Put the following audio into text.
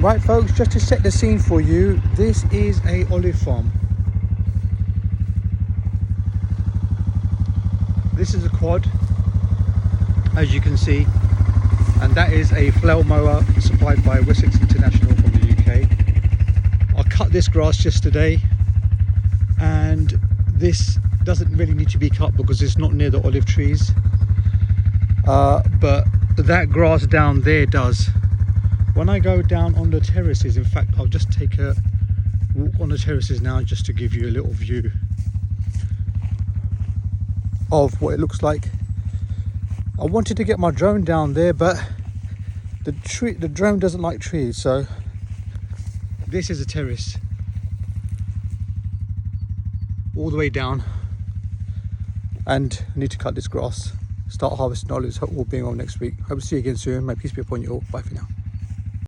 Right folks, just to set the scene for you, this is a olive farm. This is a quad, as you can see, and that is a flail mower supplied by Wessex International from the UK. I cut this grass yesterday, and this doesn't really need to be cut because it's not near the olive trees, but that grass down there does. When I go down on the terraces, in fact, I'll just take a walk on the terraces now just to give you a little view of what it looks like. I wanted to get my drone down there, but the drone doesn't like trees, so this is a terrace all the way down, and I need to cut this grass, start harvesting olives, all being on next week. Hope to see you again soon. May peace be upon you all. Bye for now.